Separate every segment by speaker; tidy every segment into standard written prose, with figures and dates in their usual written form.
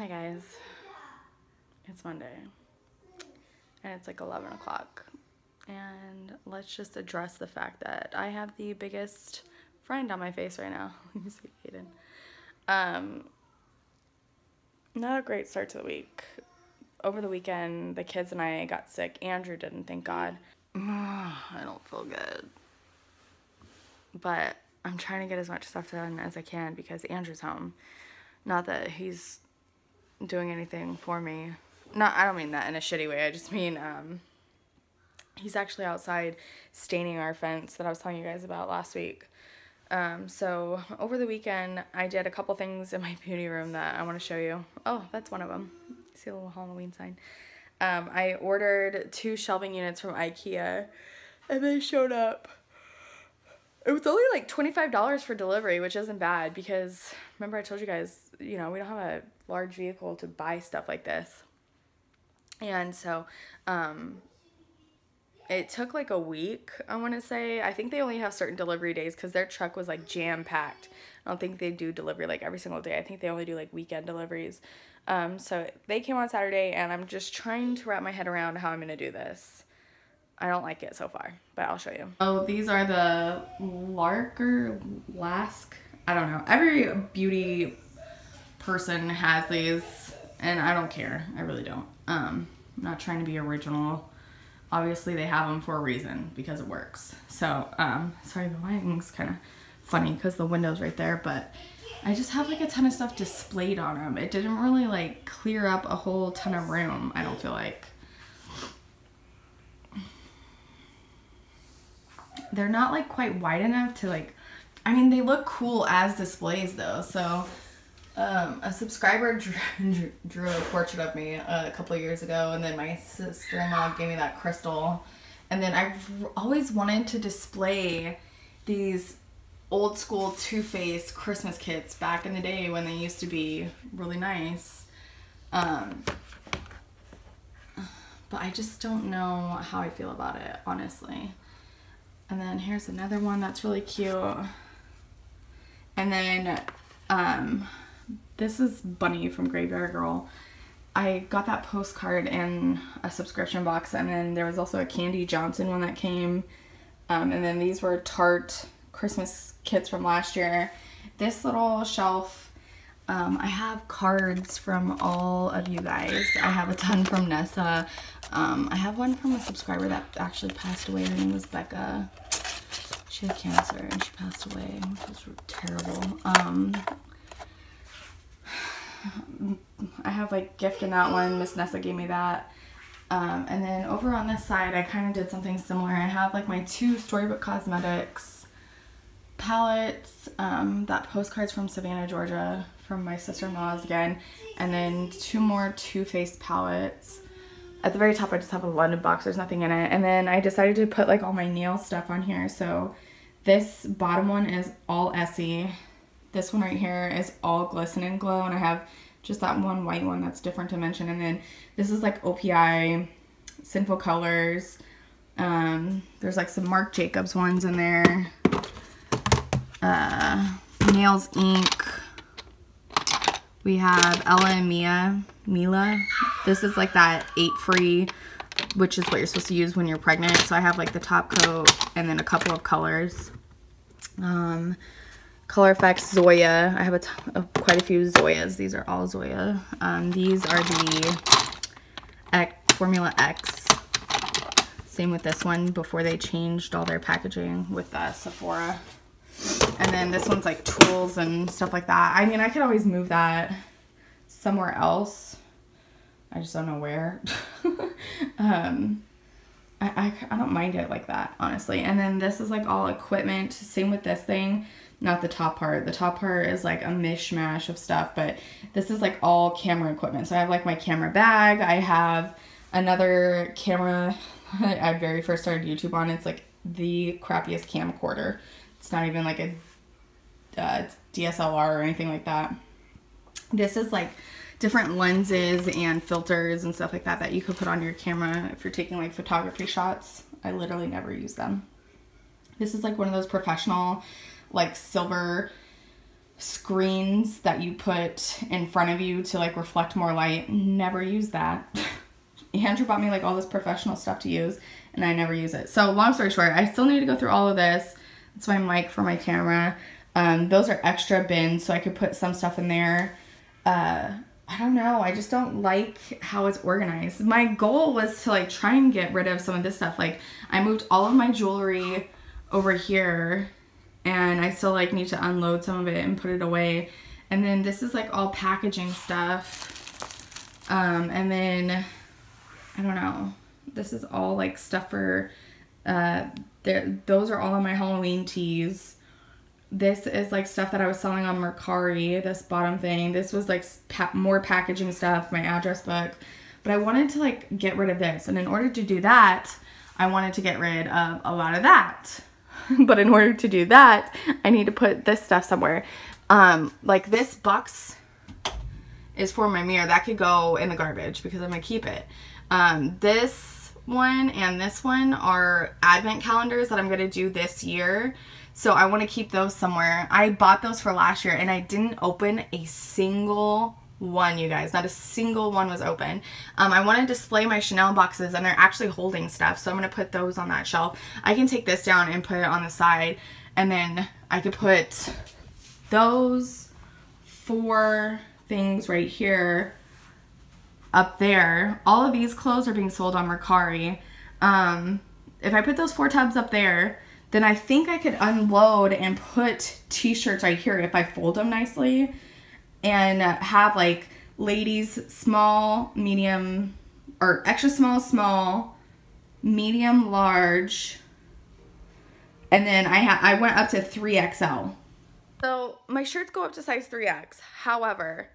Speaker 1: Hi guys, it's Monday and it's like 11 o'clock and let's just address the fact that I have the biggest friend on my face right now. You see Aiden. Not a great start to the week. Over the weekend, the kids and I got sick. Andrew didn't, thank God. I don't feel good. But I'm trying to get as much stuff done as I can because Andrew's home. Not that he's doing anything for me. I don't mean that in a shitty way. I just mean he's actually outside staining our fence that I was telling you guys about last week. So over the weekend I did a couple things in my beauty room that I want to show you. Oh, that's one of them. See a little Halloween sign. I ordered 2 shelving units from IKEA and they showed up. It was only like $25 for delivery, which isn't bad because remember I told you guys, you know, we don't have a large vehicle to buy stuff like this. And so it took like a week, I want to say. I think they only have certain delivery days because their truck was like jam-packed. I don't think they do delivery like every single day. I think they only do like weekend deliveries. So they came on Saturday and I'm just trying to wrap my head around how I'm going to do this. I don't like it so far, but I'll show you. Oh, these are the Lask. I don't know. Every beauty person has these and I don't care. I really don't. I'm not trying to be original. Obviously they have them for a reason because it works. So, sorry, the lighting's kind of funny because the window's right there, but I just have like a ton of stuff displayed on them. It didn't really like clear up a whole ton of room, I don't feel like. They're not like quite wide enough to like, I mean, they look cool as displays though. So a subscriber drew a portrait of me a couple of years ago, and then my sister-in-law gave me that crystal. And then I've always wanted to display these old school Too Faced Christmas kits back in the day when they used to be really nice. But I just don't know how I feel about it, honestly. And then here's another one that's really cute. And then this is Bunny from Graveyard Girl. I got that postcard in a subscription box, and then there was also a Candy Johnson one that came. And then these were Tarte Christmas kits from last year. This little shelf, I have cards from all of you guys. I have a ton from Nessa. I have one from a subscriber that actually passed away. Her name was Becca. She had cancer and she passed away, which was terrible. I have like gift in that one. Miss Nessa gave me that. And then over on this side, I kind of did something similar. I have like my 2 Storybook Cosmetics palettes, that postcards from Savannah, Georgia, from my sister-in-law's again, and then 2 more Too Faced palettes. At the very top, I just have a London box. There's nothing in it. And then I decided to put like all my nail stuff on here. So this bottom one is all Essie. This one right here is all Glisten and Glow. And I have just that one white one that's different to mention. And then this is like OPI, Sinful Colors. There's like some Marc Jacobs ones in there. Nails Ink. We have Ella and Mila. This is like that 8 free, which is what you're supposed to use when you're pregnant. So I have like the top coat and then a couple of colors. Color Effects Zoya. I have quite a few Zoyas. These are all Zoya. These are the Formula X. Same with this one before they changed all their packaging with Sephora. And then this one's like tools and stuff like that. I mean, I could always move that somewhere else. I just don't know where. I don't mind it like that, honestly. And then this is like all equipment. Same with this thing. Not the top part. The top part is like a mishmash of stuff, but this is like all camera equipment. So I have like my camera bag. I have another camera I very first started YouTube on. It's like the crappiest camcorder. It's not even like a DSLR or anything like that. This is like different lenses and filters and stuff like that that you could put on your camera if you're taking like photography shots. I literally never use them. This is like one of those professional like silver screens that you put in front of you to like reflect more light. Never use that. Andrew bought me like all this professional stuff to use and I never use it. So long story short, I still need to go through all of this. That's my mic for my camera. Those are extra bins so I could put some stuff in there. I don't know. I just don't like how it's organized. My goal was to like try and get rid of some of this stuff. Like I moved all of my jewelry over here and I still like need to unload some of it and put it away. And then this is like all packaging stuff. And then I don't know. This is all like stuff for, those are all of my Halloween teas. This is like stuff that I was selling on Mercari, this bottom thing. This was like more packaging stuff, my address book. But I wanted to like get rid of this. And in order to do that, I wanted to get rid of a lot of that. But in order to do that, I need to put this stuff somewhere. Like this box is for my mirror. That could go in the garbage because I'm going to keep it. This one and this one are advent calendars that I'm going to do this year. So I want to keep those somewhere. I bought those for last year and I didn't open a single one, you guys. Not a single one was open. I want to display my Chanel boxes and they're actually holding stuff. So I'm going to put those on that shelf. I can take this down and put it on the side. And then I could put those 4 things right here up there. All of these clothes are being sold on Mercari. If I put those 4 tubs up there, then I think I could unload and put t-shirts right here if I fold them nicely and have like ladies small, medium, or extra small, small, medium, large, and then I went up to 3XL. So my shirts go up to size 3X. However,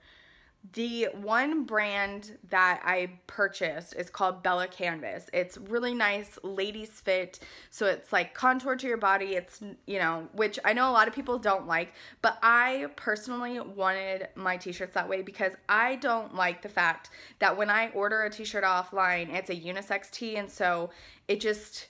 Speaker 1: the one brand that I purchased is called Bella Canvas. It's really nice ladies fit. So it's like contoured to your body. It's, you know, which I know a lot of people don't like, but I personally wanted my t-shirts that way because I don't like the fact that when I order a t-shirt offline, it's a unisex tee. And so it just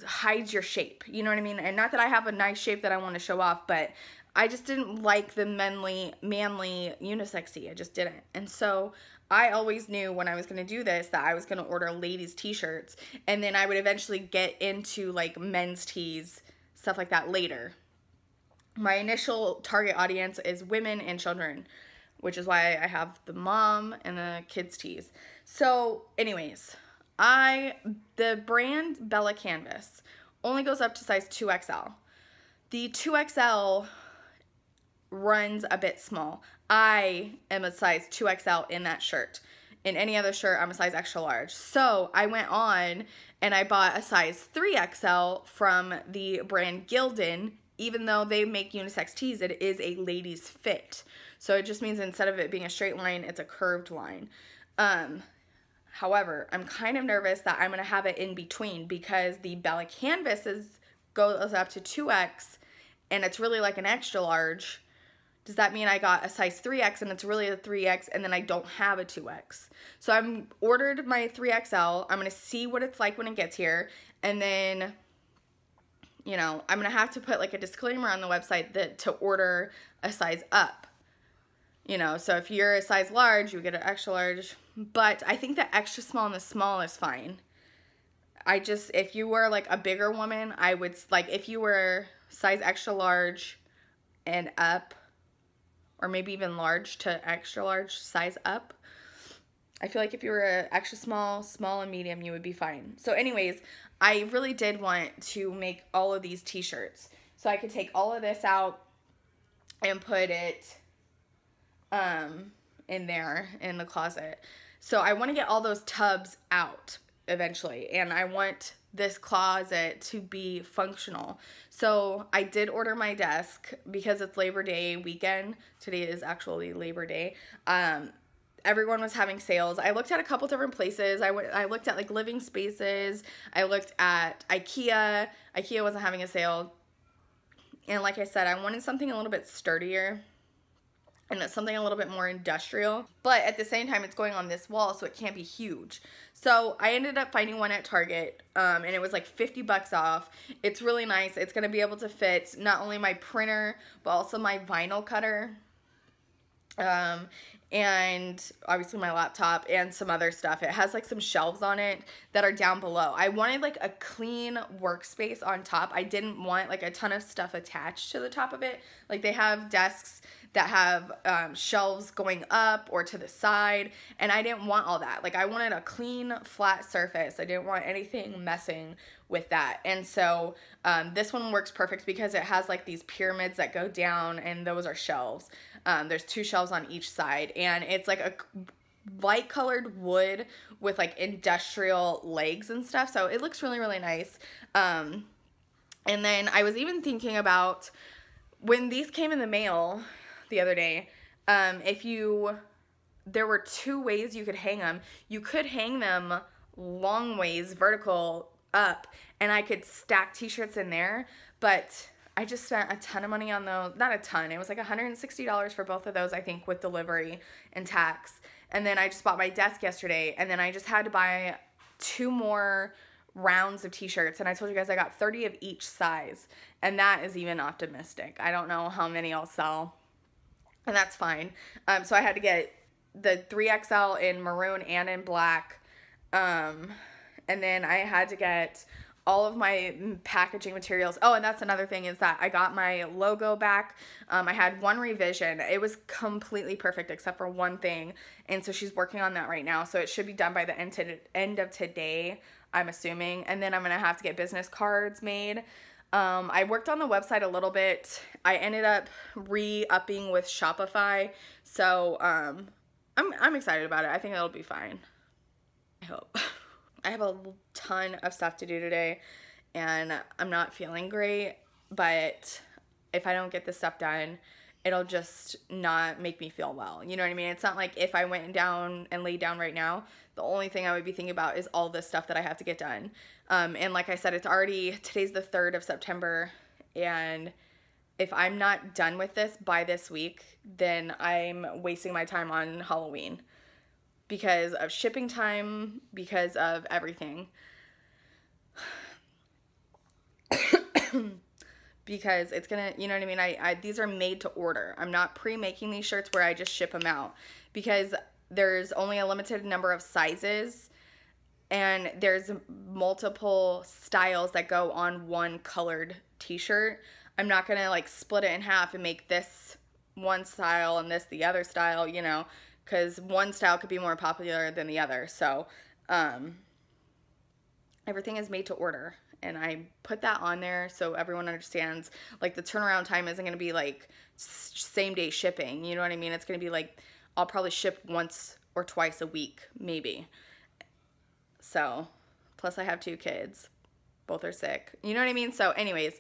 Speaker 1: hides your shape. You know what I mean? And not that I have a nice shape that I want to show off, but I just didn't like the manly unisex tee. I just didn't. And so I always knew when I was going to do this that I was going to order ladies t-shirts and then I would eventually get into like men's tees, stuff like that later. My initial target audience is women and children, which is why I have the mom and the kids tees. So anyways, the brand Bella Canvas only goes up to size 2XL. The 2XL runs a bit small. I am a size 2XL in that shirt. In any other shirt, I'm a size extra large. So I went on and I bought a size 3XL from the brand Gildan. Even though they make unisex tees, it is a ladies fit. So it just means instead of it being a straight line, it's a curved line. However, I'm kind of nervous that I'm going to have it in between because the Bella Canvas goes up to 2X and it's really like an extra large. Does that mean I got a size 3X and it's really a 3X and then I don't have a 2X? So I'm ordered my 3XL. I'm going to see what it's like when it gets here. And then, you know, I'm going to have to put like a disclaimer on the website that to order a size up. You know, so if you're a size large, you get an extra large. But I think the extra small and the small is fine. If you were like a bigger woman, I would, like if you were size extra large and up, or maybe even large to extra large size up, I feel like if you were extra small, small, and medium, you would be fine. So anyways, I really did want to make all of these t-shirts. So I could take all of this out and put it in there in the closet. So I want to get all those tubs out eventually, and I want this closet to be functional. So I did order my desk because it's Labor Day weekend. Today is actually Labor Day. Everyone was having sales. I looked at a couple different places. I looked at like Living Spaces. I looked at IKEA. IKEA wasn't having a sale. And like I said, I wanted something a little bit sturdier. and it's something a little bit more industrial, but at the same time it's going on this wall, so it can't be huge. So I ended up finding one at Target, and it was like 50 bucks off. It's really nice. It's going to be able to fit not only my printer, but also my vinyl cutter, and obviously my laptop and some other stuff. It has like some shelves on it that are down below. I wanted like a clean workspace on top. I didn't want like a ton of stuff attached to the top of it. Like they have desks that have shelves going up or to the side, and I didn't want all that. Like I wanted a clean flat surface. I didn't want anything messing with that. And so this one works perfect because it has like these pyramids that go down, and those are shelves. There's 2 shelves on each side, and it's like a light colored wood with like industrial legs and stuff, so it looks really, really nice. And then I was even thinking about when these came in the mail the other day, there were 2 ways you could hang them. You could hang them long ways vertical up, and I could stack t-shirts in there, but I just spent a ton of money on those. Not a ton. It was like $160 for both of those, I think, with delivery and tax. And then I just bought my desk yesterday, and then I just had to buy 2 more rounds of t-shirts, and I told you guys I got 30 of each size, and that is even optimistic. I don't know how many I'll sell, and that's fine. So I had to get the 3XL in maroon and in black, and then I had to get all of my packaging materials. Oh, and that's another thing, is that I got my logo back. I had one revision. It was completely perfect except for one thing, and so she's working on that right now, so it should be done by the end of today, I'm assuming. And then I'm gonna have to get business cards made. I worked on the website a little bit. I ended up re-upping with Shopify, so I'm excited about it. I think it'll be fine. I hope. I have a ton of stuff to do today, and I'm not feeling great, but if I don't get this stuff done, it'll just not make me feel well. You know what I mean? It's not like if I went down and laid down right now, the only thing I would be thinking about is all this stuff that I have to get done. And like I said, today's the 3rd of September, and if I'm not done with this by this week, then I'm wasting my time on Halloween. Because of shipping time, because of everything. Because it's gonna, you know what I mean? These are made to order. I'm not pre-making these shirts where I just ship them out, because there's only a limited number of sizes, and there's multiple styles that go on one colored t-shirt. I'm not gonna like split it in half and make this one style and this the other style, you know, because one style could be more popular than the other. So everything is made to order, and I put that on there so everyone understands, like, the turnaround time isn't going to be like same day shipping, you know what I mean? It's going to be like I'll probably ship once or twice a week, maybe. So plus I have 2 kids, both are sick, you know what I mean? So anyways,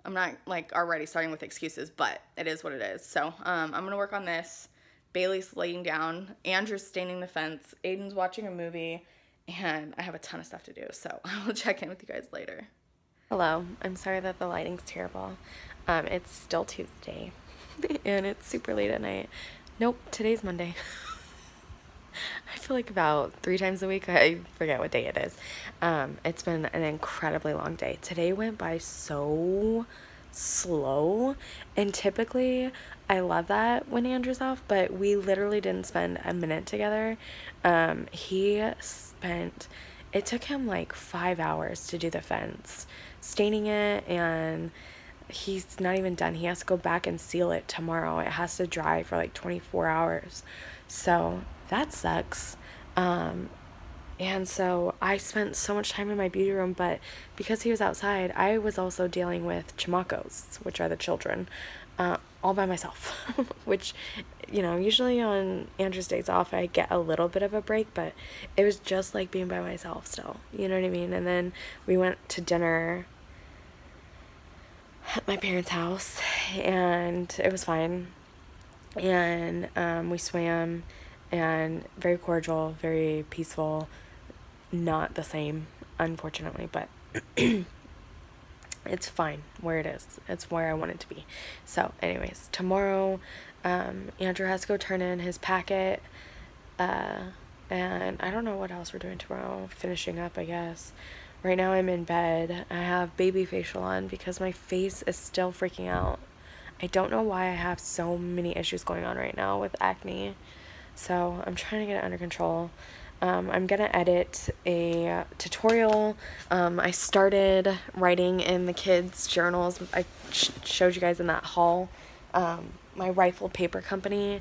Speaker 1: I'm not like already starting with excuses, but it is what it is. So I'm gonna work on this. Bailey's laying down, Andrew's staining the fence, Aiden's watching a movie, and I have a ton of stuff to do, so I will check in with you guys later. Hello, I'm sorry that the lighting's terrible. It's still Tuesday, and it's super late at night. Nope, today's Monday. I feel like about 3 times a week, I forget what day it is. It's been an incredibly long day. Today went by so slow, and typically I love that when Andrew's off, but we literally didn't spend a minute together. It took him like 5 hours to do the fence, staining it, and he's not even done. He has to go back and seal it tomorrow. It has to dry for like 24 hours, so that sucks. And so I spent so much time in my beauty room, but because he was outside, I was also dealing with chamacos, which are the children, all by myself, which, you know, usually on Andrew's days off, I get a little bit of a break, but it was just like being by myself still, you know what I mean? And then we went to dinner at my parents' house, and it was fine, and we swam, and very cordial, very peaceful. Not the same, unfortunately, but it's fine where it is. It's where I want it to be. So anyways, tomorrow
Speaker 2: Andrew has to go turn in his packet, and I don't know what else we're doing tomorrow. Finishing up, I guess. Right now I'm in bed. I have baby facial on because my face is still freaking out. I don't know why I have so many issues going on right now with acne. So I'm trying to get it under control. I'm gonna edit a tutorial. I started writing in the kids' journals. I showed you guys in that haul. My rifled paper company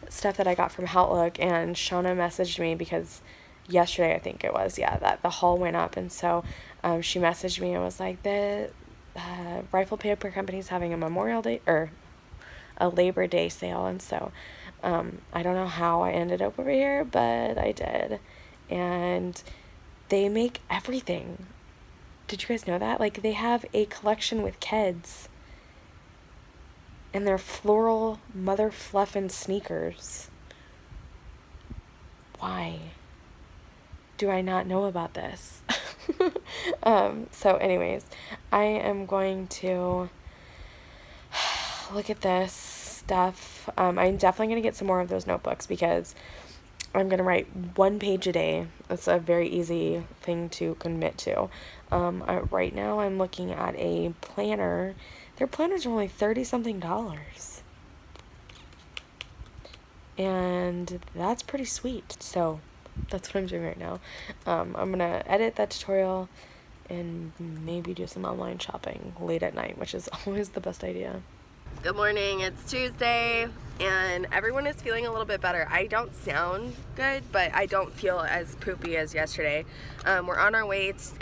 Speaker 2: stuff that I got from Outlook, and Shauna messaged me because yesterday, I think it was, yeah, that the haul went up, and so she messaged me and was like, the rifle paper company's having a Memorial Day or a Labor Day sale, and so I don't know how I ended up over here, but I did, and they make everything. Did you guys know that? Like, they have a collection with kids, and they're floral mother fluffin' sneakers. Why do I not know about this? So anyways, I am going to look at this stuff. I'm definitely going to get some more of those notebooks because I'm going to write 1 page a day. It's a very easy thing to commit to. Right now I'm looking at a planner. Their planners are only $30-something. And that's pretty sweet. So that's what I'm doing right now. I'm going to edit that tutorial and maybe do some online shopping late at night, which is always the best idea. Good morning, it's Tuesday, and everyone is feeling a little bit better. I don't sound good, but I don't feel as poopy as yesterday. We're on our way. It's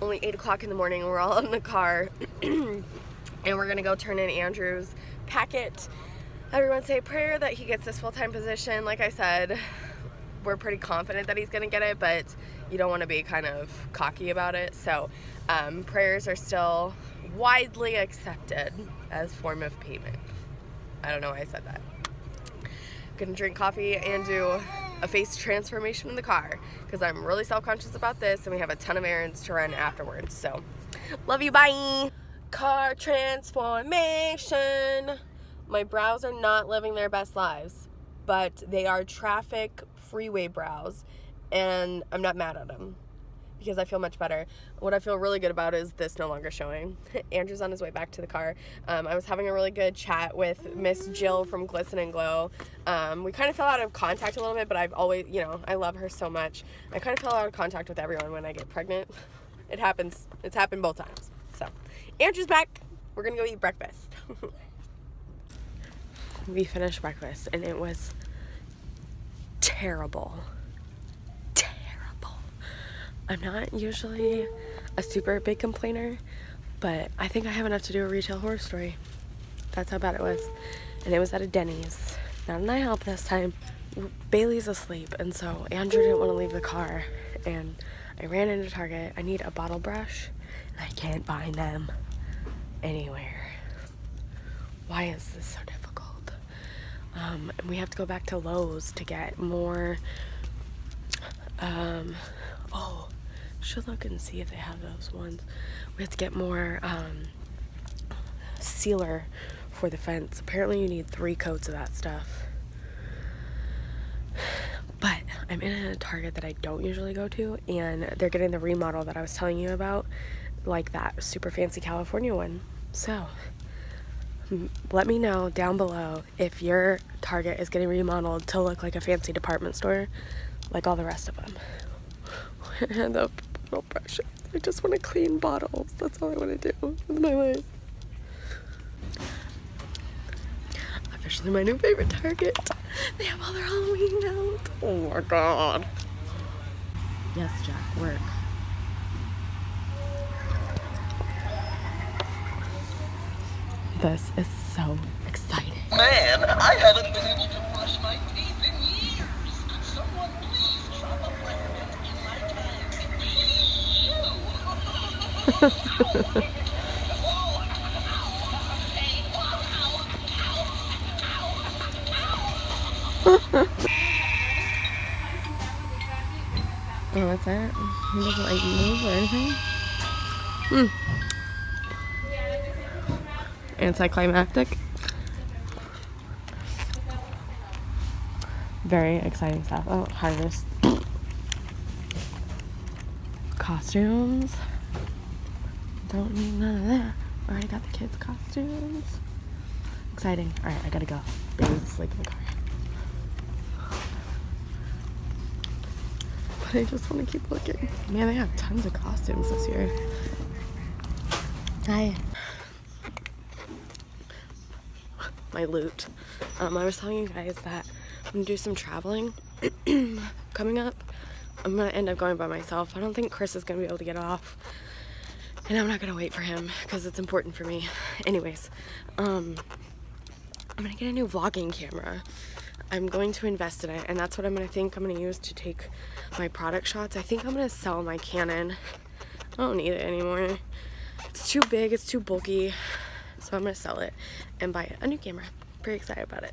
Speaker 2: only 8 o'clock in the morning, and we're all in the car, and we're gonna go turn in Andrew's packet. Everyone say a prayer that he gets this full-time position. Like I said, we're pretty confident that he's gonna get it, but you don't want to be kind of cocky about it. So prayers are still widely accepted as form of payment. I don't know why I said that. Gonna drink coffee and do a face transformation in the car because I'm really self-conscious about this, and we have a ton of errands to run afterwards. So love you, bye. Car transformation. My brows are not living their best lives, but they are traffic freeway brows, and I'm not mad at them because I feel much better. What I feel really good about is this no longer showing. Andrew's on his way back to the car. I was having a really good chat with Miss Jill from Glisten and Glow. We kind of fell out of contact a little bit, but I've always, you know, I love her so much. I kind of fell out of contact with everyone when I get pregnant. It happens. It's happened both times. So Andrew's back. We're gonna go eat breakfast. We finished breakfast and it was terrible. I'm not usually a super big complainer, but I think I have enough to do a retail horror story. That's how bad it was. And it was at a Denny's. Not an IHOP this time. Bailey's asleep, and so Andrew didn't want to leave the car, and I ran into Target. I need a bottle brush, and I can't find them anywhere. Why is this so difficult? And we have to go back to Lowe's to get more, oh, should look and see if they have those ones. We have to get more sealer for the fence. Apparently you need 3 coats of that stuff. But I'm in a Target that I don't usually go to, and they're getting the remodel that I was telling you about, like that super fancy California one. So let me know down below if your Target is getting remodeled to look like a fancy department store like all the rest of them. And the bottle brushes. I just want to clean bottles. That's all I want to do with my life. Officially my new favorite Target. They have all their Halloween out. Oh my god. Yes, Jack, work. This is so exciting.
Speaker 3: Man, I haven't been able to brush my teeth in years. Someone please drop a recommend in my bag.
Speaker 2: Oh, what's that? He doesn't like move or anything? Anticlimactic. Very exciting stuff. Oh, harvest. Costumes. Don't need none of that. Already got the kids' costumes. Exciting. Alright, I gotta go. Baby's asleep in the car. But I just want to keep looking. Man, they have tons of costumes this year. Hi. My loot. I was telling you guys that I'm gonna do some traveling coming up. I'm gonna end up going by myself. I don't think Chris is gonna be able to get off, and I'm not gonna wait for him because it's important for me. Anyways, I'm gonna get a new vlogging camera. I'm going to invest in it, and that's what I'm gonna use to take my product shots. I think I'm gonna sell my Canon. I don't need it anymore. It's too big, it's too bulky, so I'm gonna sell it and buy a new camera. Pretty excited about it.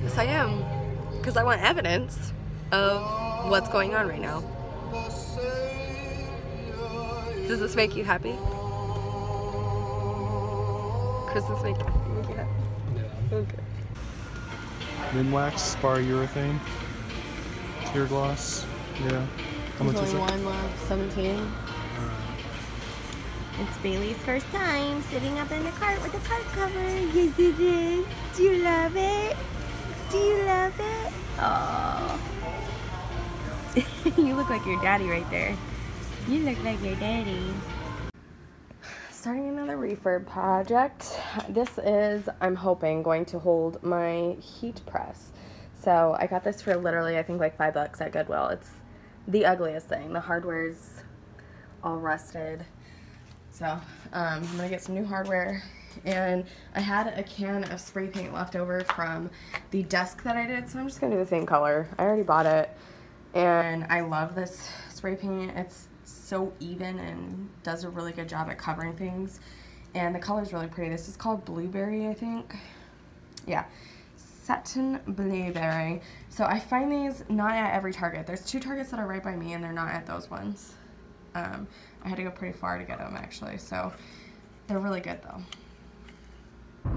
Speaker 2: Yes, I am, because I want evidence of what's going on right now. Does this make you happy? Does this make you happy? Yeah. Okay.
Speaker 4: Minwax, spar urethane, clear gloss. Yeah. How much is it?
Speaker 2: One left, 17.
Speaker 5: It's Bailey's first time sitting up in the cart with a cart cover. Yes, it is. Do you love it? Do you love it? Oh. You look like your daddy right there. You look like your daddy.
Speaker 2: Starting another refurb project. This is, I'm hoping, going to hold my heat press. So I got this for literally, I think, like $5 at Goodwill. It's the ugliest thing. The hardware's all rusted. So I'm gonna get some new hardware, and I had a can of spray paint left over from the desk that I did, so I'm just gonna do the same color. I already bought it, and I love this spray paint. It's so even and does a really good job at covering things, and the color's really pretty. This is called Blueberry, I think. Yeah, Satin Blueberry. So I find these not at every Target. There's 2 Targets that are right by me, and they're not at those ones. I had to go pretty far to get them, actually, so they're really good though.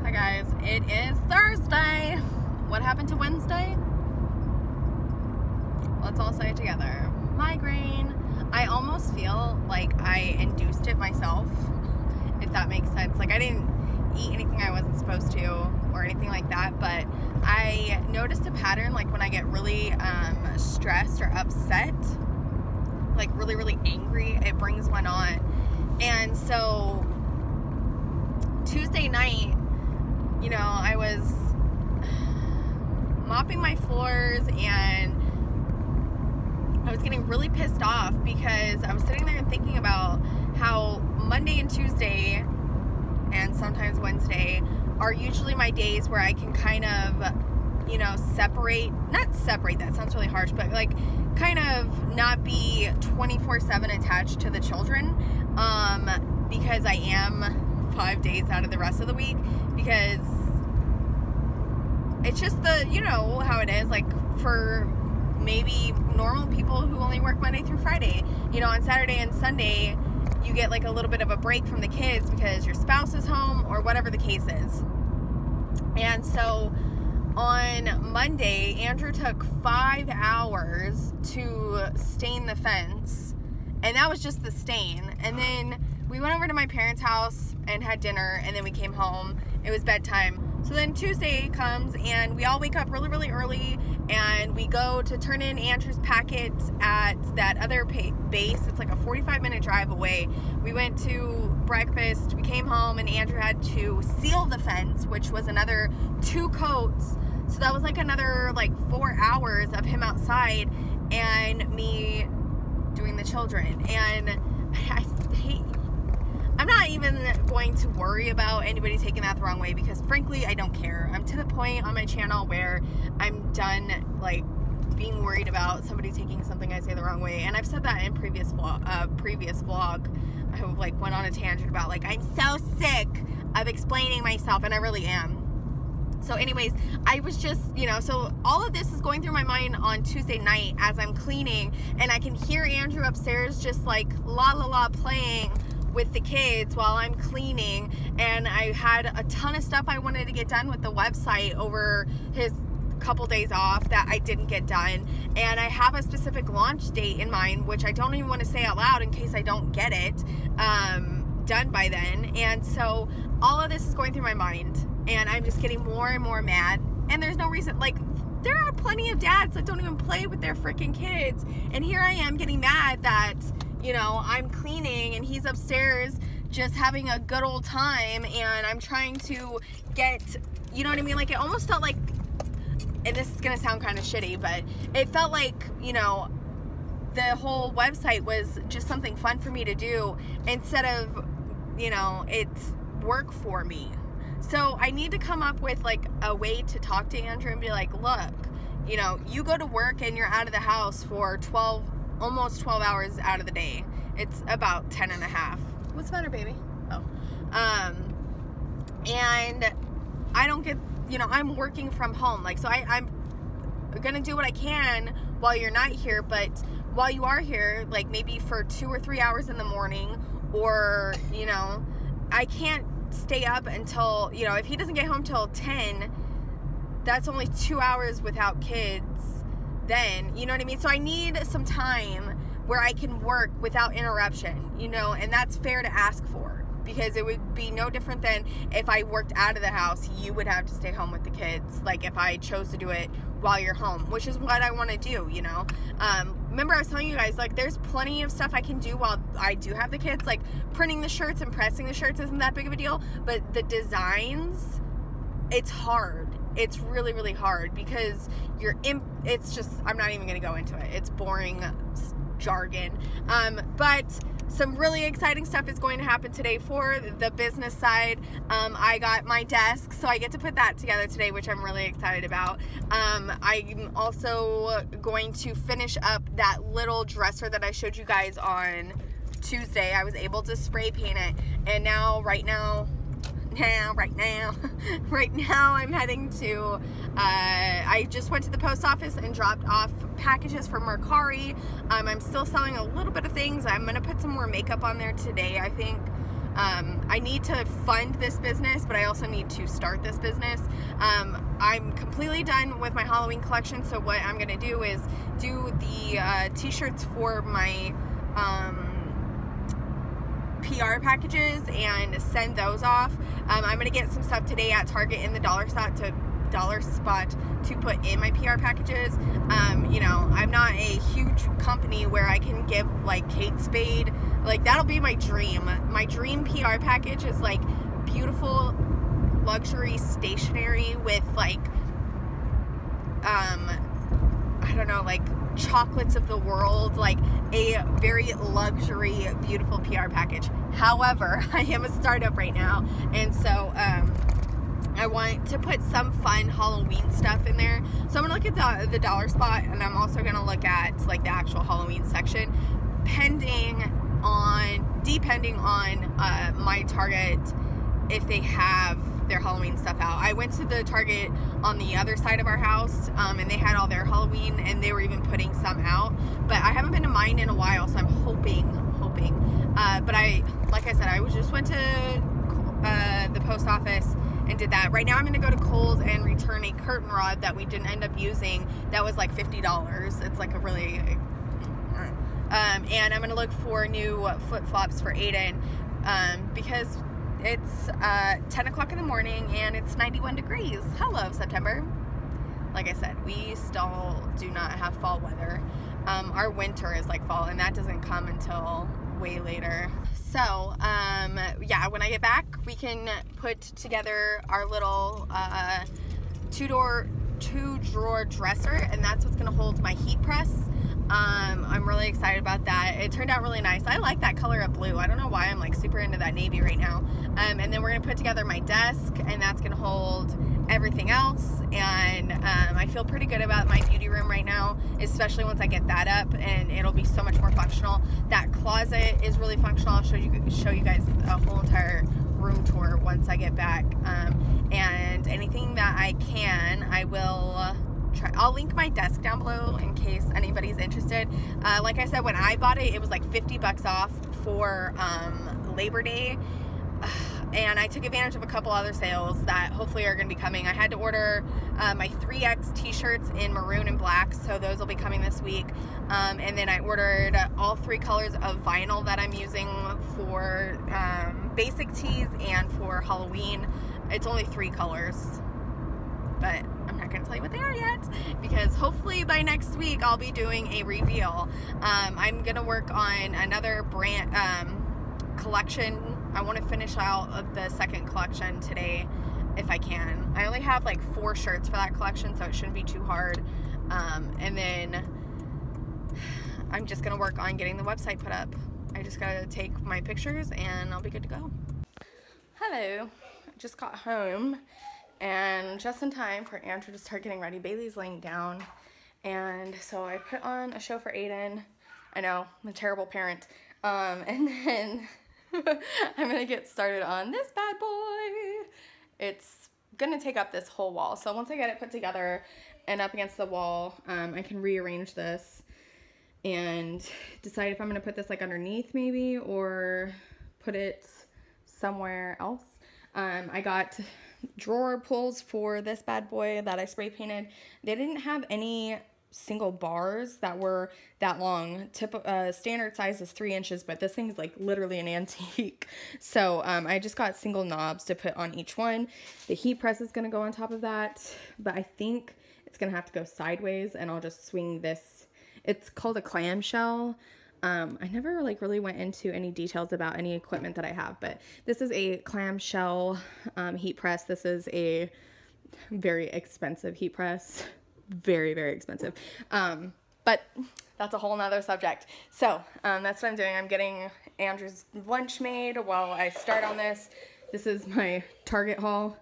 Speaker 2: Hi guys, it is Thursday. What happened to Wednesday? Let's all say it together. Migraine. I almost feel like I induced it myself, if that makes sense. Like, I didn't eat anything I wasn't supposed to or anything like that, but I noticed a pattern, like when I get really stressed or upset, like really angry, it brings one on. And so Tuesday night, you know, I was mopping my floors and I was getting really pissed off because I was sitting there and thinking about how Monday and Tuesday and sometimes Wednesday are usually my days where I can kind of, you know, not separate, that sounds really harsh, but like kind of not be 24/7 attached to the children, because I am 5 days out of the rest of the week, because it's just the, you know how it is, like for maybe normal people who only work Monday through Friday, you know, on Saturday and Sunday you get like a little bit of a break from the kids because your spouse is home or whatever the case is. And so on Monday, Andrew took 5 hours to stain the fence, and that was just the stain. And then we went over to my parents' house and had dinner, and then we came home. It was bedtime. So then Tuesday comes, and we all wake up really early, and we go to turn in Andrew's packet at that other base. It's like a 45-minute drive away. We went to breakfast, we came home, and Andrew had to seal the fence, which was another 2 coats. So that was like another like 4 hours of him outside and me doing the children. And I'm not even going to worry about anybody taking that the wrong way, because frankly I don't care. I'm to the point on my channel where I'm done like being worried about somebody taking something I say the wrong way. And I've said that in previous vlog. I like went on a tangent about like I'm so sick of explaining myself, and I really am. So anyways, I was just, you know, so all of this is going through my mind on Tuesday night as I'm cleaning, and I can hear Andrew upstairs just like la la la playing with the kids while I'm cleaning, and I had a ton of stuff I wanted to get done with the website over his couple days off that I didn't get done, and I have a specific launch date in mind, which I don't even want to say out loud in case I don't get it done by then. And so all of this is going through my mind, and I'm just getting more and more mad, and there's no reason. Like, there are plenty of dads that don't even play with their freaking kids, and here I am getting mad that, you know, I'm cleaning and he's upstairs just having a good old time, and I'm trying to get, you know what I mean? Like, it almost felt like, and this is gonna sound kind of shitty, but it felt like, you know, the whole website was just something fun for me to do instead of, you know, it's work for me. So I need to come up with like a way to talk to Andrew and be like, look, you know, you go to work and you're out of the house for almost 12 hours out of the day. It's about 10 and a half. What's the matter, baby? Oh. And I don't get, you know, I'm working from home. Like, so I'm gonna do what I can while you're not here, but while you are here, like maybe for 2 or 3 hours in the morning, or, you know, I can't stay up until, you know, if he doesn't get home till 10, that's only 2 hours without kids then, you know what I mean? So I need some time where I can work without interruption, you know, and that's fair to ask for, because it would be no different than if I worked out of the house, you would have to stay home with the kids, like if I chose to do it while you're home, which is what I want to do, you know. Remember I was telling you guys, like, there's plenty of stuff I can do while I do have the kids, like printing the shirts and pressing the shirts isn't that big of a deal, but the designs, it's hard. It's really, really hard because it's just, I'm not even going to go into it. It's boring jargon. But some really exciting stuff is going to happen today for the business side. I got my desk, so I get to put that together today, which I'm really excited about. I'm also going to finish up that little dresser that I showed you guys on Tuesday. I was able to spray paint it, and now, right now I'm heading to, I just went to the post office and dropped off packages for Mercari. I'm still selling a little bit of things. I'm going to put some more makeup on there today, I think. I need to fund this business, but I also need to start this business. I'm completely done with my Halloween collection, so what I'm going to do is do the t-shirts for my PR packages and send those off. I'm gonna get some stuff today at Target in the dollar spot to put in my PR packages. You know, I'm not a huge company where I can give like Kate Spade, like that'll be my dream. My dream PR package is like beautiful luxury stationery with like I don't know, like chocolates of the world, like a very luxury, beautiful PR package. However, I am a startup right now, and so I want to put some fun Halloween stuff in there. So I'm gonna look at the dollar spot, and I'm also gonna look at like the actual Halloween section, depending on my Target, if they have their Halloween stuff out. I went to the Target on the other side of our house, and they had all their Halloween, and they were even putting some out, but I haven't been to mine in a while, so I'm hoping, but like I said, I just went to the post office and did that. Right now I'm going to go to Kohl's and return a curtain rod that we didn't end up using that was like $50. It's like a really and I'm going to look for new flip-flops for Aiden, because it's 10 o'clock in the morning and it's 91 degrees. Hello, September. Like I said, we still do not have fall weather. Our winter is like fall, and that doesn't come until way later. So, yeah, when I get back, we can put together our little two-drawer dresser, and that's what's going to hold my heat press. I'm really excited about that. It turned out really nice. I like that color of blue. I don't know why I'm like super into that navy right now. And then we're going to put together my desk, and that's going to hold everything else. And I feel pretty good about my beauty room right now, especially once I get that up, and it'll be so much more functional. That closet is really functional. I'll show you guys a whole entire room tour once I get back. And anything that I can, I will try. I'll link my desk down below in case anybody's interested. Like I said, when I bought it, it was like $50 off for Labor Day. And I took advantage of a couple other sales that hopefully are going to be coming. I had to order my 3X t-shirts in maroon and black, so those will be coming this week. And then I ordered all 3 colors of vinyl that I'm using for basic tees and for Halloween. It's only 3 colors, but I'm not going to tell you what they are yet, because hopefully by next week I'll be doing a reveal. I'm going to work on another brand collection. I want to finish out of the second collection today if I can. I only have like 4 shirts for that collection, so it shouldn't be too hard. And then I'm just gonna work on getting the website put up. I just gotta take my pictures and I'll be good to go. Hello, I just got home and just in time for Andrew to start getting ready. Bailey's laying down, and so I put on a show for Aiden. I know, I'm a terrible parent. And then I'm gonna get started on this bad boy. It's gonna take up this whole wall, so once I get it put together and up against the wall, I can rearrange this and decide if I'm gonna put this like underneath maybe, or put it somewhere else. I got drawer pulls for this bad boy that I spray painted. They didn't have any single bars that were that long. Standard size is 3 inches, but this thing is like literally an antique. So I just got single knobs to put on each one. The heat press is gonna go on top of that, but I think it's gonna have to go sideways, and I'll just swing this. It's called a clamshell. I never like really went into any details about any equipment that I have, but this is a clamshell heat press. This is a very expensive heat press. Very, very expensive. But that's a whole nother subject. So that's what I'm doing. I'm getting Andrew's lunch made while I start on this. This is my Target haul,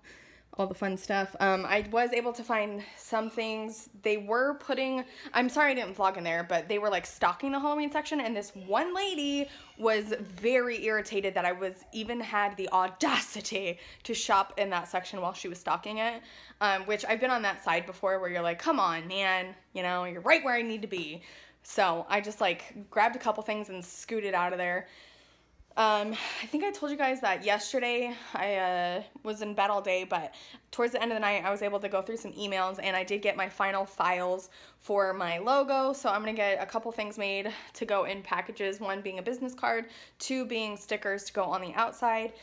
Speaker 2: all the fun stuff. I was able to find some things. They were putting, I'm sorry I didn't vlog in there, but they were like stocking the Halloween section, and this one lady was very irritated that I was even had the audacity to shop in that section while she was stocking it, which I've been on that side before where you're like, come on, man, you know, you're right where I need to be. So I just like grabbed a couple things and scooted out of there. I think I told you guys that yesterday I was in bed all day, but towards the end of the night I was able to go through some emails, and I did get my final files for my logo. So I'm gonna get a couple things made to go in packages, 1 being a business card, 2 being stickers to go on the outside.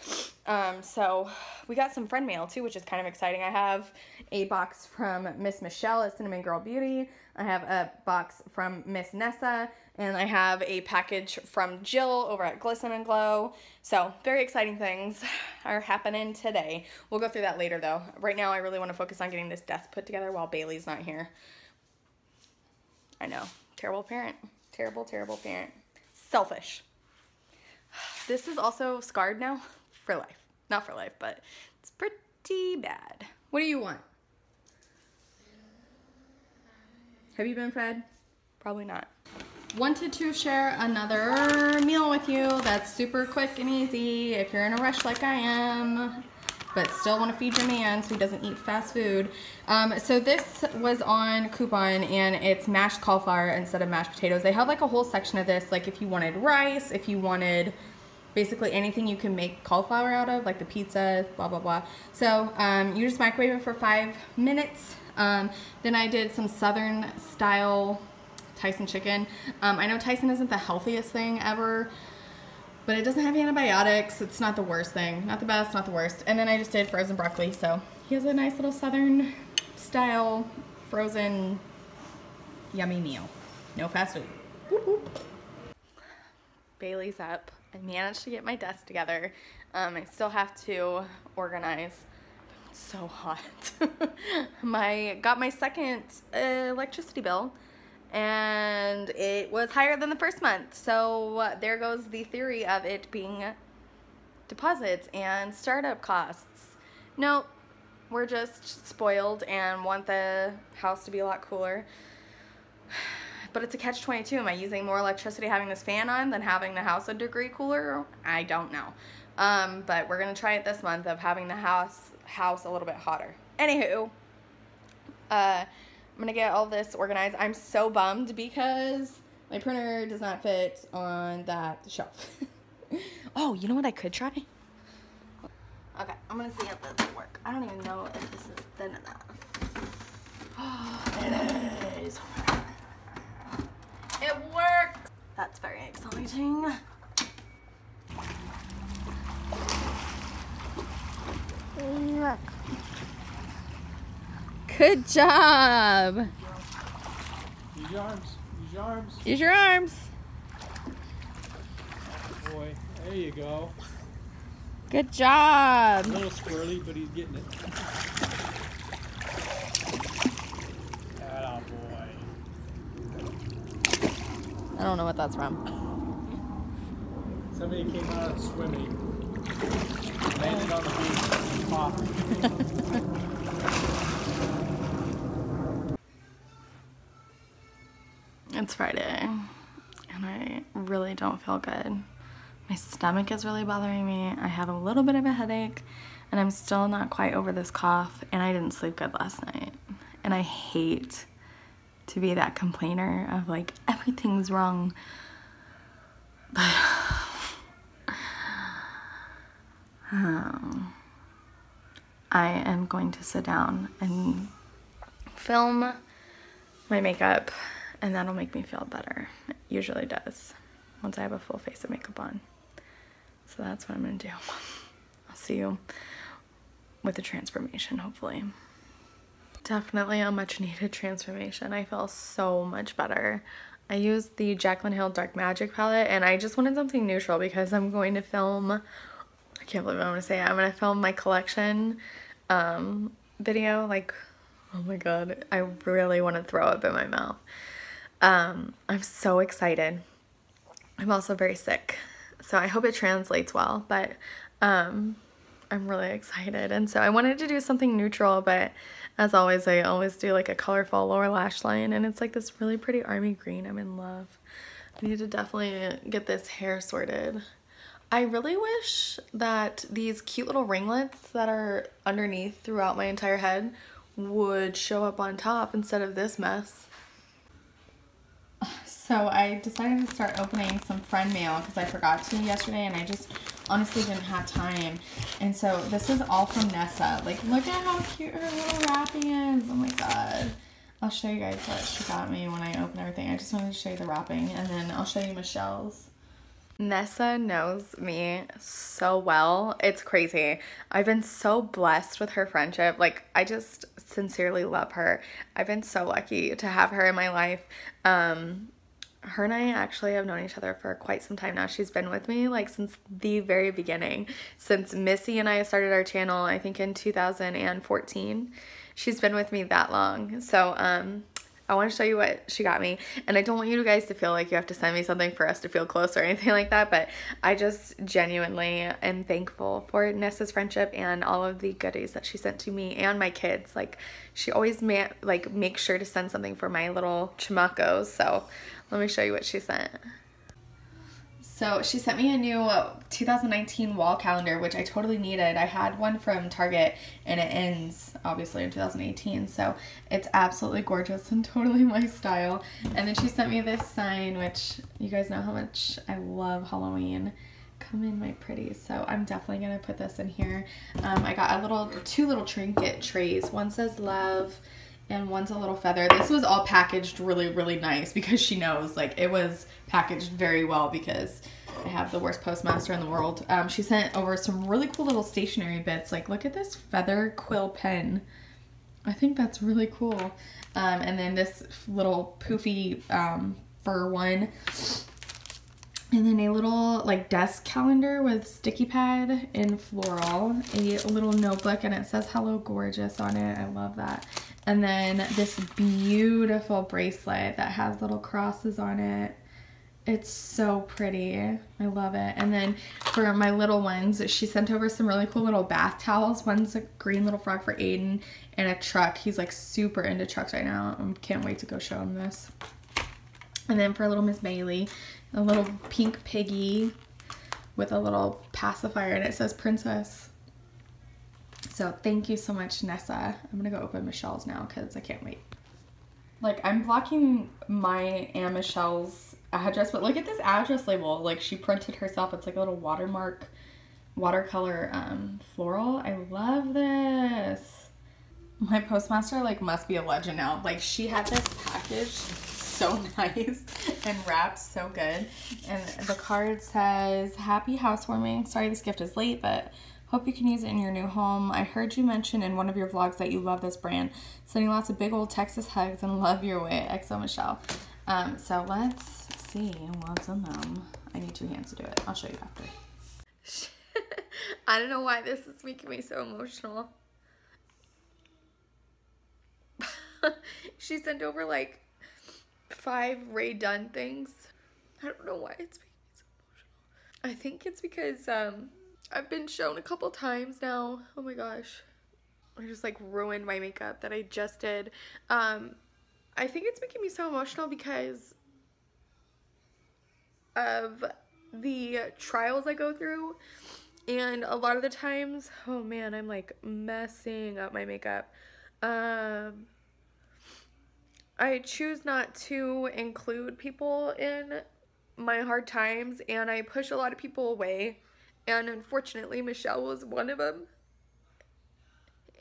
Speaker 2: So we got some friend mail too, which is kind of exciting. I have a box from Miss Michelle at Cinnamon Girl Beauty. I have a box from Miss Nessa, and I have a package from Jill over at Glisten and Glow. So very exciting things are happening today. We'll go through that later though. Right now I really want to focus on getting this desk put together while Bailey's not here. I know, terrible parent, terrible, terrible parent. Selfish. This is also scarred now for life. Not for life, but it's pretty bad. What do you want? Have you been fed? Probably not. Wanted to share another meal with you that's super quick and easy if you're in a rush like I am, but still want to feed your man so he doesn't eat fast food. So this was on coupon, and it's mashed cauliflower instead of mashed potatoes. They have like a whole section of this, like if you wanted rice, if you wanted basically anything you can make cauliflower out of, like the pizza, blah, blah, blah. So you just microwave it for 5 minutes. Then I did some Southern style Tyson chicken. I know Tyson isn't the healthiest thing ever, but it doesn't have antibiotics. It's not the worst thing. Not the best, not the worst. And then I just did frozen broccoli. So he has a nice little Southern style frozen yummy meal. No fast food. Whoop, whoop. Bailey's up. I managed to get my desk together. I still have to organize. It's so hot. Got my second electricity bill, and it was higher than the first month. So there goes the theory of it being deposits and startup costs. Nope, we're just spoiled and want the house to be a lot cooler. But it's a catch-22. Am I using more electricity having this fan on than having the house a degree cooler? I don't know. But we're gonna try it this month of having the house a little bit hotter. Anywho, I'm gonna get all this organized. I'm so bummed because my printer does not fit on that shelf.
Speaker 1: Oh, you know what I could try? Okay, I'm gonna see if this will work. I don't even know if this is thin enough. It is. It works! That's very exciting.
Speaker 5: Look.
Speaker 1: Good job!
Speaker 4: Use your arms. Use your arms.
Speaker 1: Use your arms.
Speaker 4: Oh boy. There you go.
Speaker 1: Good job!
Speaker 4: A little squirrely, but he's getting it. Atta boy.
Speaker 1: I don't know what that's from.
Speaker 4: Somebody came out swimming, landed on the beach, and popped.
Speaker 1: It's Friday, and I really don't feel good. My stomach is really bothering me. I have a little bit of a headache, and I'm still not quite over this cough, and I didn't sleep good last night. And I hate to be that complainer of like, everything's wrong. But I am going to sit down and film my makeup, and that'll make me feel better. It usually does once I have a full face of makeup on. So that's what I'm gonna do. I'll see you with the transformation, hopefully. Definitely a much needed transformation. I feel so much better. I used the Jaclyn Hill Dark Magic palette, and I just wanted something neutral because I'm going to film, I can't believe I'm gonna say it, I'm gonna film my collection video. Like, oh my god, I really want to throw up in my mouth. I'm so excited. I'm also very sick, so I hope it translates well, but I'm really excited. And so I wanted to do something neutral, but as always, I always do like a colorful lower lash line, and it's like this really pretty army green. I'm in love. I need to definitely get this hair sorted. I really wish that these cute little ringlets that are underneath throughout my entire head would show up on top instead of this mess. So I decided to start opening some friend mail because I forgot to yesterday, and I just honestly didn't have time. And so this is all from Nessa. Like, look at how cute her little wrapping is. Oh my god. I'll show you guys what she got me when I open everything. I just wanted to show you the wrapping, and then I'll show you Michelle's. Nessa knows me so well. It's crazy. I've been so blessed with her friendship. Like, I just sincerely love her. I've been so lucky to have her in my life. Her and I actually have known each other for quite some time now. She's been with me like since the very beginning. Since Missy and I started our channel, I think in 2014. She's been with me that long. So, I want to show you what she got me, and I don't want you guys to feel like you have to send me something for us to feel close or anything like that, but I just genuinely am thankful for Nessa's friendship and all of the goodies that she sent to me and my kids. Like, she always makes sure to send something for my little chamacos, so let me show you what she sent. So she sent me a new 2019 wall calendar, which I totally needed. I had one from Target, and it ends obviously in 2018, so it's absolutely gorgeous and totally my style. And then she sent me this sign, which you guys know how much I love Halloween. Come in, my pretties. So I'm definitely gonna put this in here. I got two little trinket trays. One says love, and one's a little feather. This was all packaged really, really nice because she knows, like, it was packaged very well because I have the worst postmaster in the world. She sent over some really cool little stationery bits. Like, look at this feather quill pen. I think that's really cool. And then this little poofy fur one. And then a little like desk calendar with sticky pad in floral, a little notebook, and it says hello gorgeous on it. I love that. And then this beautiful bracelet that has little crosses on it. It's so pretty. I love it. And then for my little ones, she sent over some really cool little bath towels. One's a green little frog for Aiden, and a truck. He's like super into trucks right now. I can't wait to go show him this. And then for little Miss Bailey, a little pink piggy with a little pacifier, and it says princess. So thank you so much, Nessa. I'm gonna go open Michelle's now because I can't wait. Like, I'm blocking my and Michelle's address, but look at this address label. Like, she printed herself. It's like a little watercolor floral. I love this. My postmaster like must be a legend now. Like, she had this package so nice and wrapped so good, and the card says, happy housewarming. Sorry this gift is late, but hope you can use it in your new home. I heard you mention in one of your vlogs that you love this brand. Sending lots of big old Texas hugs and love your way. XO Michelle. So let's see what's in them. I need 2 hands to do it. I'll show you after. I don't know why this is making me so emotional. She sent over like 5 Ray Dunn things. I don't know why it's making me so emotional. I think it's because I've been shown a couple times now. Oh my gosh. I just like ruined my makeup that I just did. I think it's making me so emotional because of the trials I go through. And a lot of the times, oh man, I'm like messing up my makeup. I choose not to include people in my hard times, and I push a lot of people away. And unfortunately, Michelle was one of them.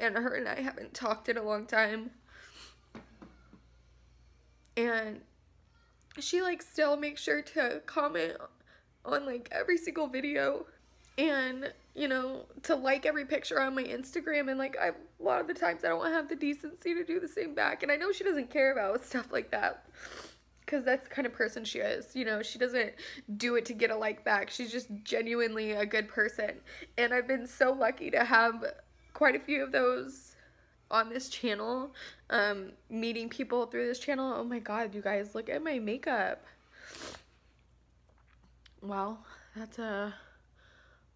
Speaker 1: And her and I haven't talked in a long time. And she like still makes sure to comment on like every single video, and you know, to like every picture on my Instagram, and like a lot of the times I don't have the decency to do the same back. And I know she doesn't care about stuff like that, because that's the kind of person she is. You know, she doesn't do it to get a like back. She's just genuinely a good person. And I've been so lucky to have quite a few of those on this channel, meeting people through this channel. Oh my god, you guys, look at my makeup. Well, that's a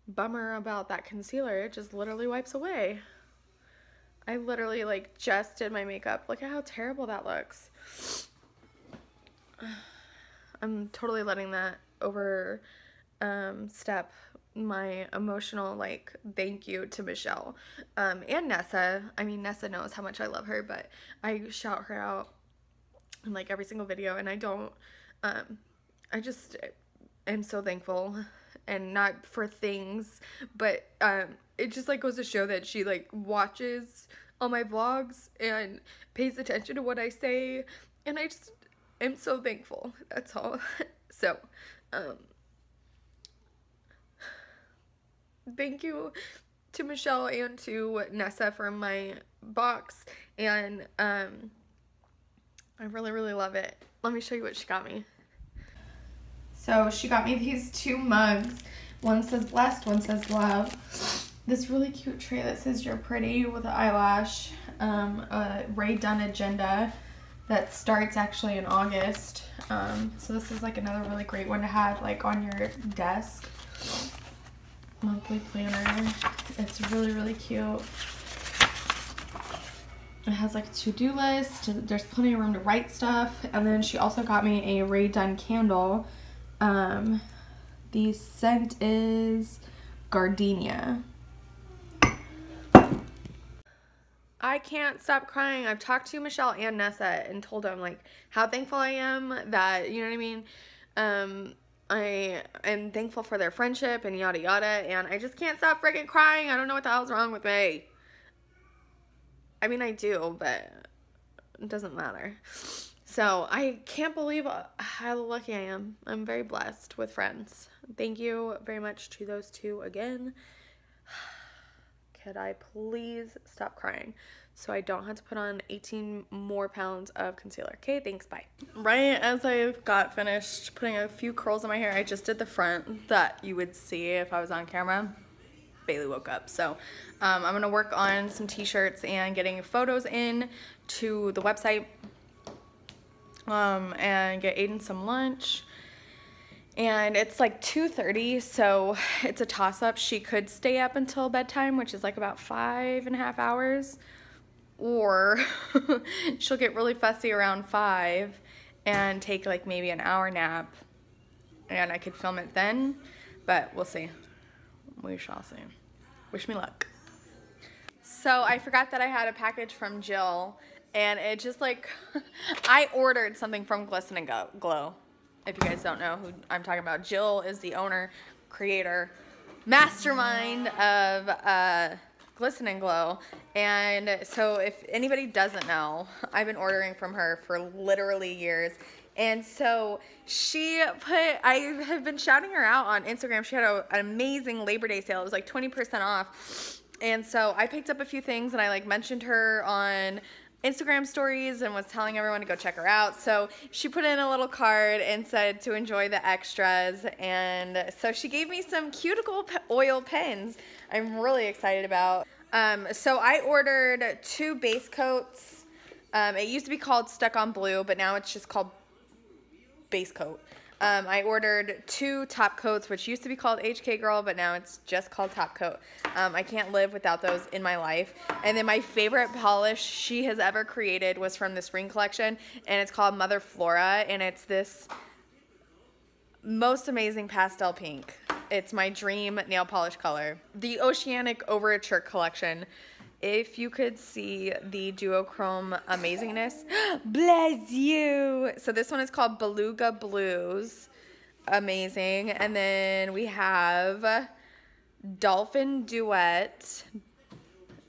Speaker 1: bummer about that concealer. It just literally wipes away. I literally like just did my makeup. Look at how terrible that looks. I'm totally letting that step my emotional like thank you to Michelle and Nessa. I mean, Nessa knows how much I love her, but I shout her out in like every single video, and I don't I just am so thankful, and not for things, but it just like goes to show that she like watches all my vlogs and pays attention to what I say, and I just am so thankful. That's all. So thank you to Michelle and to Nessa for my box, and I really love it. Let me show you what she got me. So she got me these 2 mugs. One says blessed, one says love. This really cute tray that says you're pretty with an eyelash. A Ray Dunn agenda that starts actually in August. So this is like another really great one to have like on your desk. Monthly planner. It's really cute. It has like a to-do list. There's plenty of room to write stuff. And then she also got me a Ray Dunn candle. The scent is Gardenia. I can't stop crying. I've talked to Michelle and Nessa and told them like how thankful I am that, you know what I mean? I am thankful for their friendship and yada yada, and I just can't stop freaking crying. I don't know what the hell's wrong with me. I mean, I do, but it doesn't matter. So I can't believe how lucky I am. I'm very blessed with friends. Thank you very much to those 2 again. Could I please stop crying so I don't have to put on 18 more pounds of concealer? Okay, thanks, bye. Right as I got finished putting a few curls in my hair, I just did the front that you would see if I was on camera. Bailey woke up, so I'm gonna work on some t-shirts and getting photos in to the website, and get Aiden some lunch. And it's like 2:30, so it's a toss-up. She could stay up until bedtime, which is like about 5.5 hours, or she'll get really fussy around 5 and take like maybe an hour nap, and I could film it then, but we'll see. We shall see. Wish me luck. So I forgot that I had a package from Jill, and it just like I ordered something from Glisten and Glow. if you guys don't know who I'm talking about, Jill is the owner, creator, mastermind of Glisten and Glow. And so if anybody doesn't know, I've been ordering from her for literally years. And so I have been shouting her out on Instagram. She had an amazing Labor Day sale. It was like 20% off. And so I picked up a few things and I like mentioned her on Instagram stories and was telling everyone to go check her out. So she put in a little card and said to enjoy the extras. And so she gave me some cuticle oil pens I'm really excited about. So I ordered 2 base coats. It used to be called Stuck on Blue, but now it's just called base coat. I ordered 2 top coats, which used to be called HK Girl, but now it's just called top coat. I can't live without those in my life. And then my favorite polish she has ever created was from the spring collection, and it's called Mother Flora, and it's this most amazing pastel pink. It's my dream nail polish color. The Oceanic Overture collection. If you could see the duochrome amazingness, bless you. So this one is called Beluga Blues, amazing. And then we have Dolphin Duet,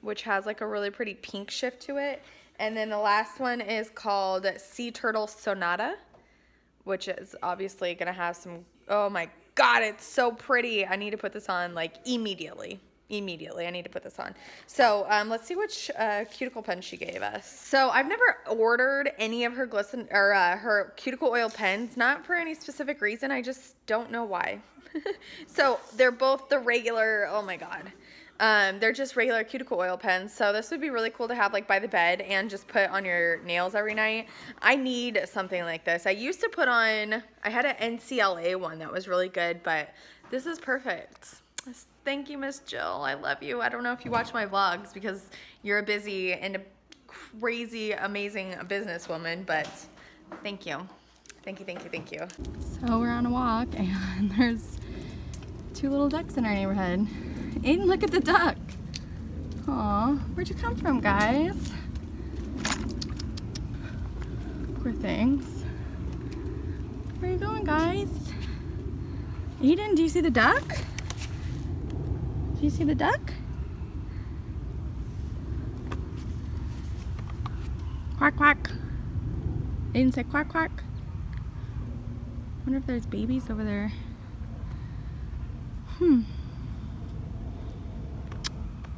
Speaker 1: which has like a really pretty pink shift to it. And then the last one is called Sea Turtle Sonata, which is obviously gonna have some, oh my God, it's so pretty. I need to put this on like immediately. I need to put this on. So let's see which cuticle pen she gave us. So I've never ordered any of her glisten or her cuticle oil pens, not for any specific reason. I just don't know why. So they're both the regular, oh my God. They're just regular cuticle oil pens. So this would be really cool to have like by the bed and just put on your nails every night. I need something like this. I used to put on, I had an NCLA one that was really good, but this is perfect. Thank you, Miss Jill. I love you. I don't know if you watch my vlogs because you're a busy and a crazy, amazing businesswoman, but thank you. Thank you, thank you, thank you. So we're on a walk and there's 2 little ducks in our neighborhood. Aiden, look at the duck. Aw, where'd you come from, guys? Poor things. Where are you going, guys? Aiden, do you see the duck? Do you see the duck? Quack, quack. Aiden said quack, quack. Wonder if there's babies over there.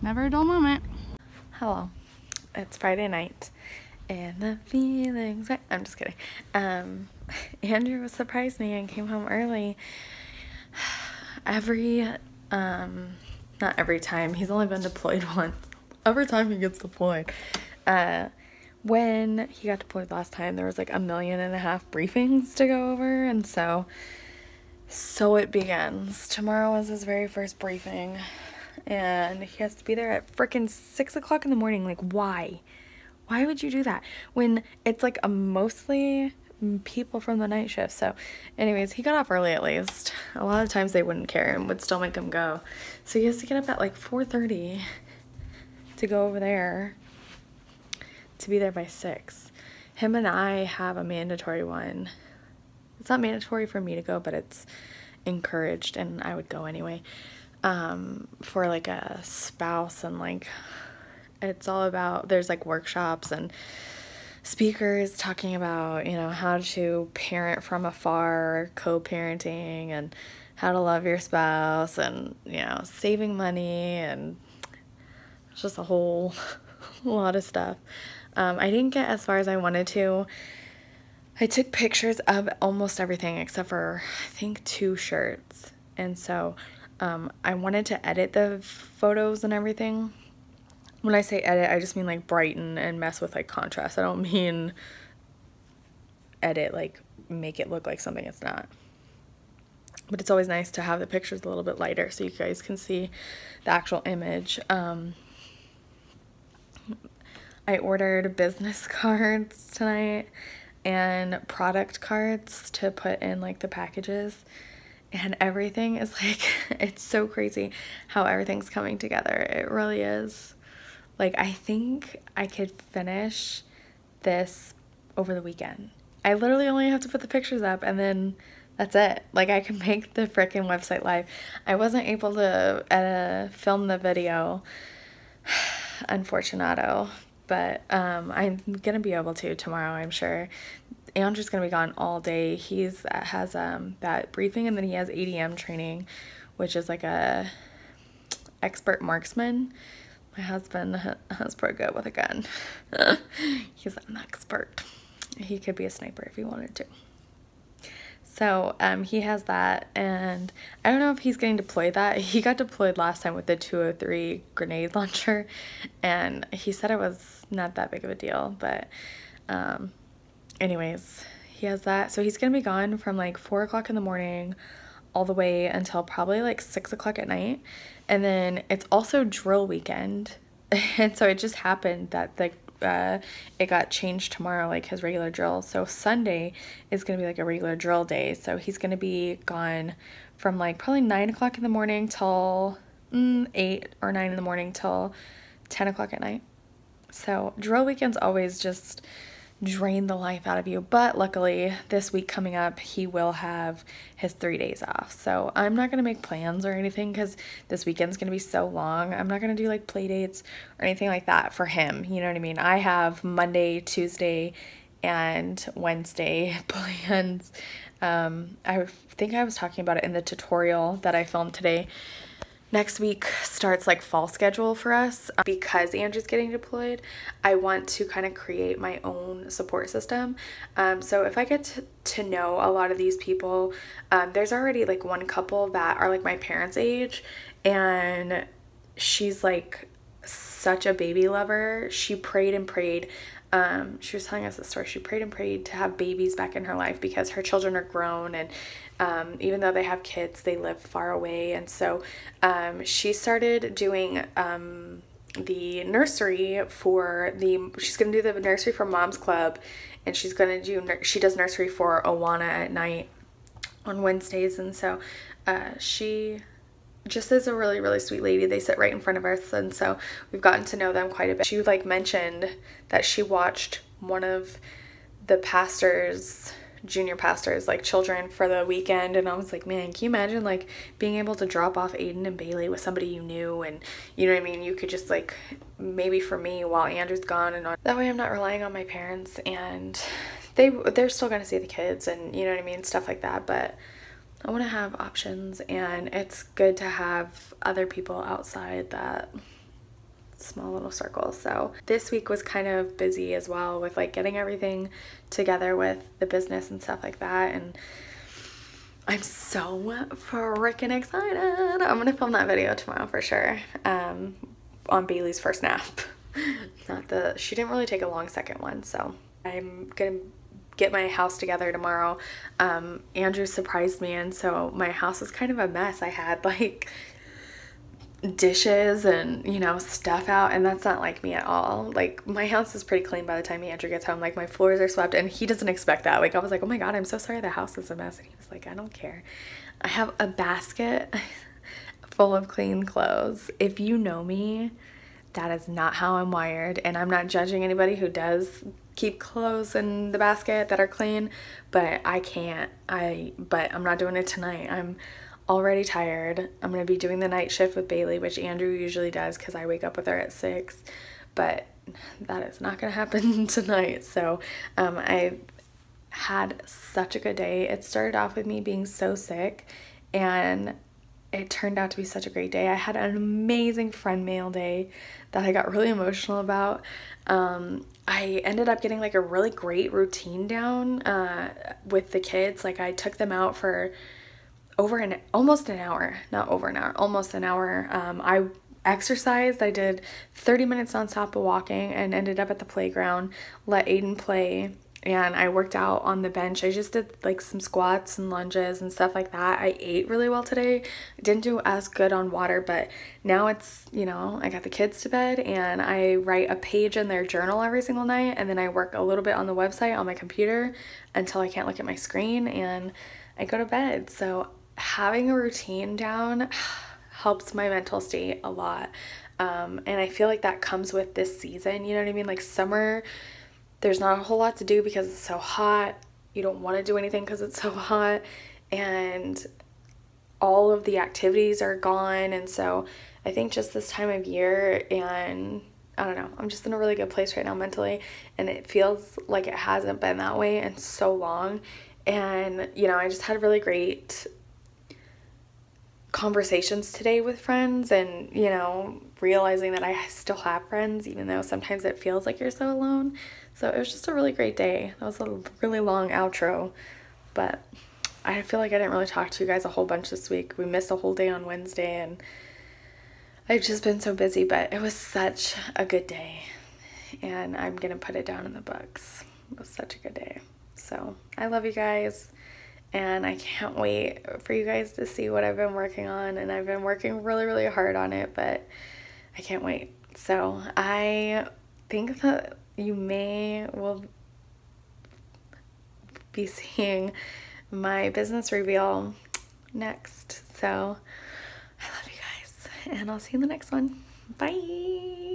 Speaker 1: Never a dull moment. Hello. It's Friday night. And the feelings... I'm just kidding. Andrew surprised me and came home early. Not every time. He's only been deployed once. Every time he gets deployed. When he got deployed last time, there was like 1.5 million briefings to go over. And so it begins. Tomorrow is his very first briefing. And he has to be there at frickin' 6 o'clock in the morning. Like, why? Why would you do that? When it's like a mostly people from the night shift. So anyways, he got off early at least. A lot of times they wouldn't care and would still make him go. So he has to get up at like 4:30 to go over there to be there by 6. Him and I have a mandatory one. It's not mandatory for me to go, but it's encouraged and I would go anyway. For like a spouse, and like it's all about, there's like workshops and speakers talking about, you know, how to parent from afar, co-parenting, and how to love your spouse, and, you know, saving money, and it's just a whole lot of stuff. I didn't get as far as I wanted to. I took pictures of almost everything except for, I think, 2 shirts. And so I wanted to edit the photos and everything. When I say edit, I just mean like brighten and mess with like contrast. I don't mean edit, like make it look like something it's not. But it's always nice to have the pictures a little bit lighter so you guys can see the actual image. I ordered business cards tonight and product cards to put in like the packages. And everything is like, it's so crazy how everything's coming together. It really is. Like, I think I could finish this over the weekend. I literally only have to put the pictures up and then that's it. Like, I can make the freaking website live. I wasn't able to film the video, unfortunato, but I'm gonna be able to tomorrow, I'm sure. Andrew's gonna be gone all day. Has that briefing, and then he has ADM training, which is like a expert marksman. My husband is pretty good with a gun. He's an expert. He could be a sniper if he wanted to. So he has that, and I don't know if he's getting deployed that. He got deployed last time with the 203 grenade launcher, and he said it was not that big of a deal, but anyways, he has that. So he's gonna be gone from like 4 o'clock in the morning all the way until probably like 6 o'clock at night. And then it's also drill weekend. And so it just happened that it got changed tomorrow, like his regular drill. So Sunday is going to be like a regular drill day. So he's going to be gone from like probably 9 o'clock in the morning till 8 or 9 in the morning till 10 o'clock at night. So drill weekends always just drain the life out of you, but luckily this week coming up he will have his 3 days off. So I'm not going to make plans or anything because this weekend's going to be so long. I'm not going to do like play dates or anything like that for him, you know what I mean? I have Monday, Tuesday, and Wednesday plans. I think I was talking about it in the tutorial that I filmed today. Next week starts like fall schedule for us. Because Andrew's getting deployed, I want to kind of create my own support system. So if I get to know a lot of these people, there's already like one couple that are like my parents' age, and she's like such a baby lover. She prayed and prayed. She was telling us the story. She prayed and prayed to have babies back in her life because her children are grown, and even though they have kids, they live far away. And so she started doing the nursery for she's going to do the nursery for Mom's Club, and she does nursery for Awana at night on Wednesdays. And so she just is a really, really sweet lady. They sit right in front of us, and so we've gotten to know them quite a bit. She like mentioned that she watched one of the pastors, junior pastors, like children for the weekend, and I was like, man, can you imagine like being able to drop off Aiden and Bailey with somebody you knew, and you know what I mean, you could just like, maybe for me while Andrew's gone, and that way I'm not relying on my parents, and they're still gonna see the kids, and you know what I mean, stuff like that. But I want to have options, and it's good to have other people outside that small little circle. So this week was kind of busy as well with like getting everything together with the business and stuff like that, and I'm so freaking excited. I'm gonna film that video tomorrow for sure, on Bailey's first nap. She didn't really take a long second one, so I'm gonna get my house together tomorrow. Andrew surprised me, and so my house was kind of a mess. I had like dishes and, you know, stuff out, and that's not like me at all. Like, my house is pretty clean by the time Andrew gets home. Like, my floors are swept, and he doesn't expect that. Like, I was like, oh my god, I'm so sorry the house is a mess, and he was like, I don't care. I have a basket full of clean clothes. If you know me, that is not how I'm wired, and I'm not judging anybody who does keep clothes in the basket that are clean, but I can't. But I'm not doing it tonight. I'm already tired. I'm gonna be doing the night shift with Bailey, which Andrew usually does because I wake up with her at 6, but that is not gonna happen tonight. So I had such a good day. It started off with me being so sick, and it turned out to be such a great day. I had an amazing friend mail day that I got really emotional about. I ended up getting like a really great routine down with the kids. Like, I took them out for almost an hour. I exercised. I did 30 minutes non-stop of walking and ended up at the playground, let Aiden play, and I worked out on the bench. I just did like some squats and lunges and stuff like that. I ate really well today. I didn't do as good on water, but now it's, you know, I got the kids to bed, and I write a page in their journal every single night, and then I work a little bit on the website on my computer until I can't look at my screen, and I go to bed. So having a routine down helps my mental state a lot, and I feel like that comes with this season, you know what I mean? Like, summer, there's not a whole lot to do because it's so hot,
Speaker 2: you don't want to do anything because it's so hot, and all of the activities are gone. And so I think just this time of year, and I don't know, I'm just in a really good place right now mentally, and it feels like it hasn't been that way in so long. And you know, I just had really great conversations today with friends, and you know, realizing that I still have friends even though sometimes it feels like you're so alone. So it was just a really great day. That was a really long outro, but I feel like I didn't really talk to you guys a whole bunch this week. We missed a whole day on Wednesday, and I've just been so busy, but it was such a good day, and I'm gonna put it down in the books. It was such a good day. So I love you guys, and I can't wait for you guys to see what I've been working on, and I've been working really, really hard on it, but I can't wait. So I think that you will be seeing my business reveal next. So I love you guys, and I'll see you in the next one. Bye.